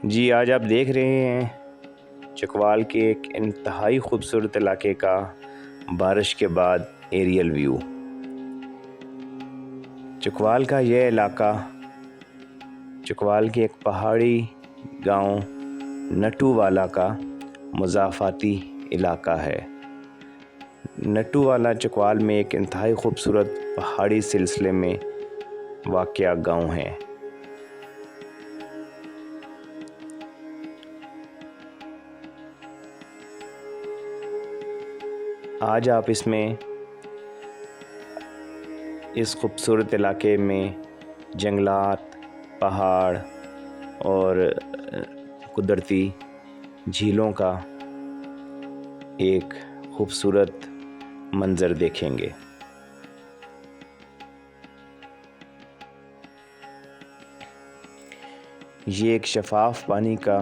جی آج آپ دیکھ رہے ہیں چکوال کے ایک انتہائی خوبصورت علاقے کا بارش کے بعد ایریل ویو۔ چکوال کا یہ علاقہ چکوال کے ایک پہاڑی گاؤں نٹو والا کا مضافاتی علاقہ ہے۔ نٹو والا چکوال میں ایک انتہائی خوبصورت پہاڑی سلسلے میں واقع گاؤں ہے۔ آج آپ اس خوبصورت علاقے میں جنگلات، پہاڑ اور قدرتی جھیلوں کا ایک خوبصورت منظر دیکھیں گے۔ یہ ایک شفاف پانی کا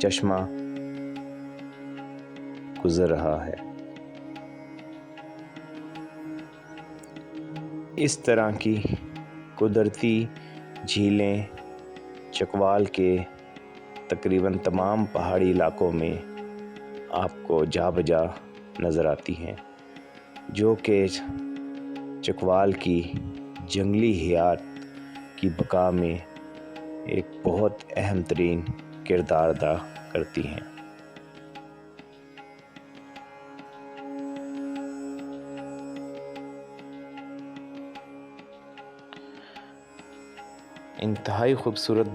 چشمہ گزر رہا ہے۔ اس طرح کی قدرتی جھیلیں چکوال کے تقریباً تمام پہاڑی علاقوں میں آپ کو جا بجا نظر آتی ہیں، جو کہ چکوال کی جنگلی حیات کی بقا میں ایک بہت اہم ترین کردار ادا کرتی ہیں۔ انتہائی خوبصورت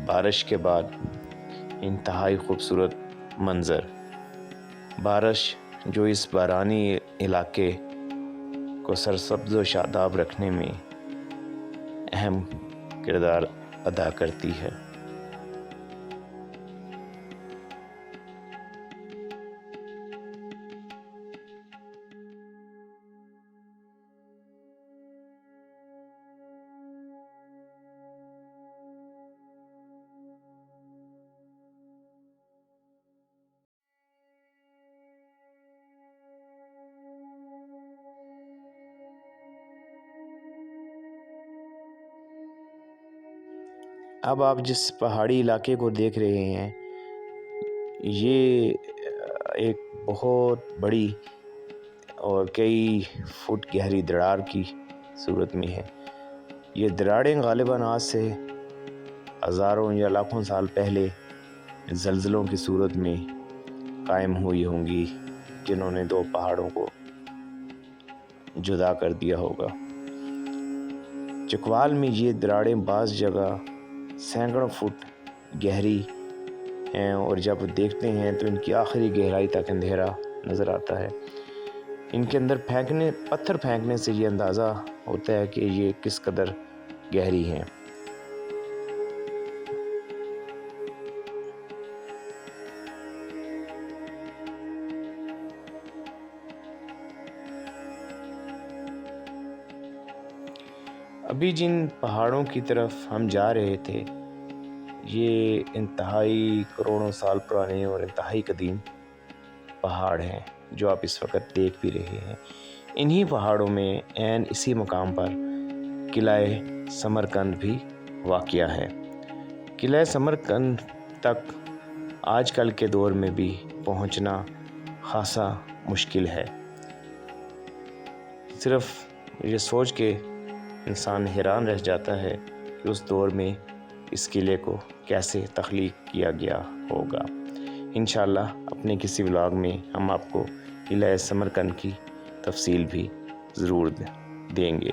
بارش کے بعد انتہائی خوبصورت منظر۔ بارش جو اس بارانی علاقے کو سرسبز و شاداب رکھنے میں اہم کردار ادا کرتی ہے۔ اب آپ جس پہاڑی علاقے کو دیکھ رہے ہیں یہ ایک بہت بڑی اور کئی فٹ گہری دراڑ کی صورت میں ہے۔ یہ دراڑیں غالباً آج سے ہزاروں یا لاکھوں سال پہلے زلزلوں کی صورت میں قائم ہوئی ہوں گی، جنہوں نے دو پہاڑوں کو جدا کر دیا ہوگا۔ چکوال میں یہ دراڑیں بعض جگہ سینکڑوں فٹ گہری ہیں، اور جب دیکھتے ہیں تو ان کی آخری گہرائی تک اندھیرا نظر آتا ہے۔ ان کے اندر پتھر پھینکنے سے یہ اندازہ ہوتا ہے کہ یہ کس قدر گہری ہیں۔ ابھی جن پہاڑوں کی طرف ہم جا رہے تھے یہ انتہائی کروڑوں سال پرانے اور انتہائی قدیم پہاڑ ہیں جو آپ اس وقت دیکھ بھی رہے ہیں۔ انہی پہاڑوں میں عین اسی مقام پر قلعہ سمرقند بھی واقع ہے۔ قلعہ سمرقند تک آج کل کے دور میں بھی پہنچنا خاصا مشکل ہے۔ صرف یہ سوچ کے انسان حیران رہ جاتا ہے کہ اس دور میں اس قلعے کو کیسے تخلیق کیا گیا ہوگا۔ انشاءاللہ اپنے کسی ولاگ میں ہم آپ کو قلعہ سمرقند کی تفصیل بھی ضرور دیں گے۔